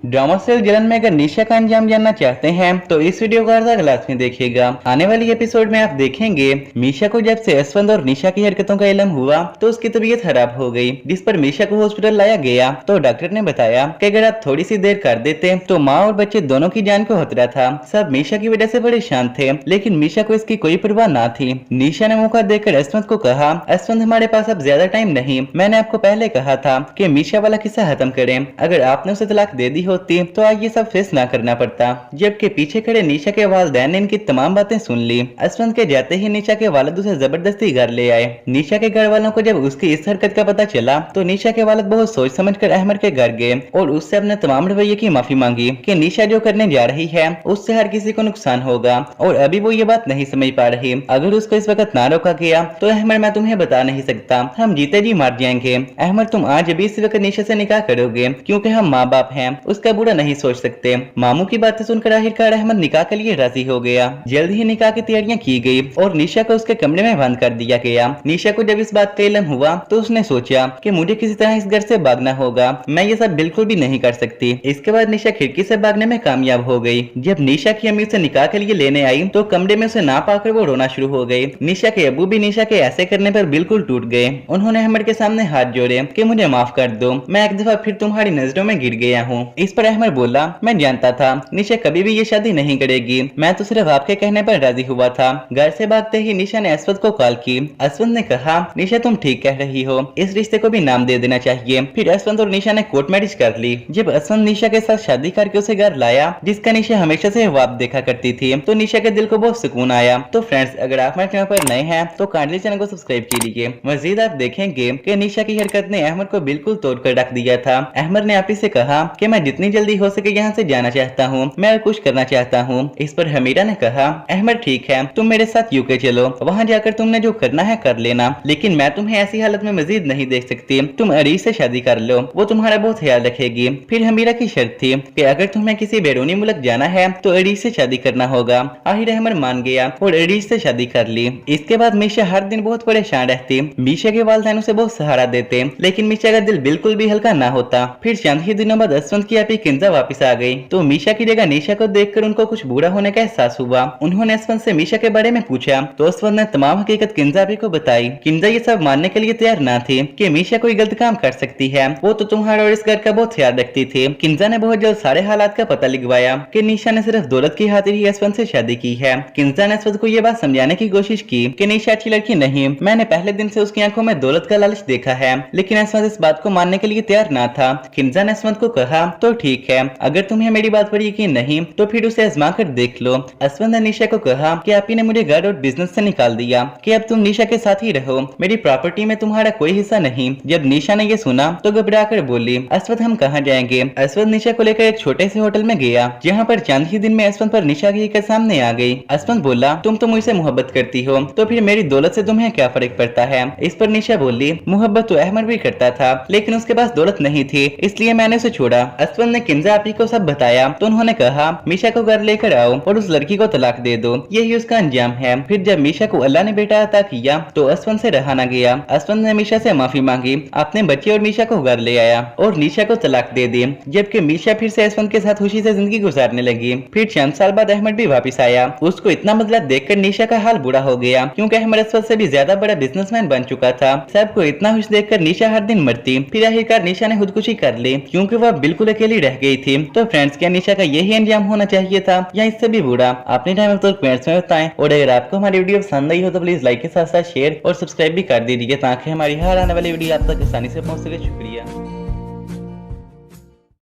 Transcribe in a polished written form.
Drama serial जलन में अगर निशा का अंजाम जानना चाहते हैं तो इस वीडियो को अर्धा क्लास में देखिएगा। आने वाली एपिसोड में आप देखेंगे मीशा को जब से यशवंत और निशा की हरकतों का इल्म हुआ तो उसकी तबीयत खराब हो गई, जिस पर मीशा को हॉस्पिटल लाया गया तो डॉक्टर ने बताया कि अगर आप थोड़ी सी देर कर देते तो माँ और बच्चे दोनों की जान को खतरा था। सब मीशा की वजह से परेशान थे, लेकिन मीशा को इसकी कोई परवाह ना थी। निशा ने मौका देकर यशवंत को कहा, यशवंत हमारे पास अब ज्यादा टाइम नहीं, मैंने आपको पहले कहा था कि मीशा वाला किस्सा खत्म करें, अगर आपने उसे तलाक दे दी होती तो आज ये सब फेस ना करना पड़ता। जबकि पीछे खड़े निशा के वालिदैन ने इनकी तमाम बातें सुन ली। यशवंत के जाते ही निशा के वालिद उसे जबरदस्ती घर ले आए। निशा के घर वालों को जब उसकी इस हरकत का पता चला तो निशा के वालिद बहुत सोच समझकर अहमद के घर गए और उससे अपने तमाम रवैये की माफी मांगी कि निशा जो करने जा रही है उससे हर किसी को नुकसान होगा और अभी वो ये बात नहीं समझ पा रही। अगर उसको इस वक्त ना रोका गया तो अहमद मैं तुम्हें बता नहीं सकता, हम जीते जी मार जाएंगे। अहमद तुम आज अभी इस वक्त निशा से निकाह करोगे क्योंकि हम माँ बाप हैं, उसका बुरा नहीं सोच सकते। मामू की बातें सुनकर आखिरकार अहमद निकाह के लिए राजी हो गया। जल्द ही निकाह की तैयारियां की गई और निशा को उसके कमरे में बंद कर दिया गया। निशा को जब इस बात का इल्म हुआ तो उसने सोचा कि मुझे किसी तरह इस घर से भागना होगा, मैं ये सब बिल्कुल भी नहीं कर सकती। इसके बाद निशा खिड़की से भागने में कामयाब हो गई। जब निशा की अम्मी उसे निकाह के लिए लेने आई तो कमरे में उसे ना पाकर वो रोना शुरू हो गई। निशा के अबू भी निशा के ऐसे करने पर बिल्कुल टूट गए। उन्होंने अहमद के सामने हाथ जोड़े कि मुझे माफ कर दो, मैं एक दफा फिर तुम्हारी नजरों में गिर गया हूँ। इस पर अहमद बोला, मैं जानता था निशा कभी भी ये शादी नहीं करेगी, मैं तो सिर्फ आपके कहने पर राजी हुआ था। घर से भागते ही निशा ने यशवंत को कॉल की। यशवंत ने कहा, निशा तुम ठीक कह रही हो, इस रिश्ते को भी नाम दे देना चाहिए। फिर यशवंत और निशा ने कोर्ट मैरिज कर ली। जब यशवंत निशा के साथ शादी करके उसे घर लाया जिसका निशा हमेशा से ख्वाब देखा करती थी तो निशा के दिल को बहुत सुकून आया। तो फ्रेंड्स, अगर आप हमारे चैनल पर नए हैं तो काइंडली चैनल को सब्सक्राइब कीजिए। मजीद आप देखेंगे कि निशा की हरकत ने अहमद को बिल्कुल तोड़कर रख दिया था। अहमद ने आप से कहा कि मैं जितनी जल्दी हो सके यहाँ से जाना चाहता हूँ, मैं कुछ करना चाहता हूँ। इस पर हमीरा ने कहा, अहमद ठीक है, तुम मेरे साथ यूके चलो, वहाँ जाकर तुमने जो करना है कर लेना, लेकिन मैं तुम्हें ऐसी हालत में मजीद नहीं देख सकती। तुम अरीज से शादी कर लो, वो तुम्हारा बहुत ख्याल रखेगी। फिर हमीरा की शर्त थी कि अगर तुम्हें किसी बैरूनी मुल्क जाना है तो अरीज से शादी करना होगा। आखिर अहमद मान गया और अरीज से शादी कर ली। इसके बाद मीशा हर दिन बहुत परेशान रहती। मीशा के वालिदैन उसे बहुत सहारा देते, लेकिन मीशा का दिल बिल्कुल भी हल्का ना होता। फिर चंद ही दिनों बाद यशवंत की आपी किंजा वापस आ गई तो मीशा की जगह निशा को देखकर उनको कुछ बुरा होने का एहसास हुआ। उन्होंने यशवंत से मीशा के बारे में पूछा तो यशवंत ने तमाम हकीकत किंजा आपी को बताई। किंजा ये सब मानने के लिए तैयार ना थी कि मीशा कोई गलत काम कर सकती है, वो तो तुम्हारा और इस घर का बहुत ख्याल रखती थी। किंजा ने बहुत जल्द सारे हालात का पता लगवाया कि निशा ने सिर्फ दौलत की खातिर ही यशवंत से शादी की है। किंजा ने यशवंत को ये बात समझाने की कोशिश की कि निशा अच्छी लड़की नहीं, मैंने पहले दिन से उसकी आंखों में दौलत का लालच देखा है, लेकिन यशवंत इस बात को मानने के लिए तैयार ना था। किंजा ने यशवंत को कहा, तो ठीक है, अगर तुम्हें मेरी बात पर यकीन नहीं तो फिर उसे आजमा कर देख लो। यशवंत ने निशा को कहा कि आप ही ने मुझे घर और बिजनेस से निकाल दिया कि अब तुम निशा के साथ ही रहो, मेरी प्रॉपर्टी में तुम्हारा कोई हिस्सा नहीं। जब निशा ने ये सुना तो घबरा कर बोली, यशवंत हम कहाँ जाएंगे। यशवंत निशा को लेकर एक छोटे से होटल में गया जहाँ पर चंद ही दिन में यशवंत पर निशा की हकीकत सामने आ गई। यशवंत बोला, तुम तो मुझसे मोहब्बत करती हो तो फिर मेरी दौलत से तुम्हें क्या फर्क पड़ता है। इस पर निशा बोली, मोहब्बत तो अहमद भी करता था, लेकिन उसके पास दौलत नहीं थी, इसलिए मैंने उसे छोड़ा। यशवंत ने किंजा आपी को सब बताया तो उन्होंने कहा, मीशा को घर लेकर आओ और उस लड़की को तलाक दे दो, यही उसका अंजाम है। फिर जब मीशा को अल्लाह ने बेटा अता किया तो यशवंत से रहा न गया। यशवंत ने मीशा से माफी मांगी, अपने बच्चे और मीशा को घर ले आया और निशा को तलाक दे दी। जबकि मीशा फिर से यशवंत के साथ खुशी से जिंदगी गुजारने लगी। फिर चंद साल बाद अहमद भी वापस आया। उसको इतना बदला देखकर निशा का हाल बुरा हो गया क्योंकि अहमद यशवंत से भी ज्यादा बड़ा बिजनेसमैन बन चुका था। सबको इतना खुश देखकर निशा हर दिन मरती। फिर आखिरकार निशा ने खुदकुशी कर ली क्योंकि वह बिल्कुल अकेली रह गई थी। तो फ्रेंड्स, क्या निशा का यही अंजाम होना चाहिए था या इससे भी बुरा? अपने टाइम तो कमेंट्स में बताएं और अगर आपको हमारी वीडियो पसंद आई हो तो प्लीज लाइक के साथ साथ शेयर और सब्सक्राइब भी कर दीजिए ताकि हमारी हर आने वाली वीडियो आप तक आसानी से पहुंच सके। शुक्रिया।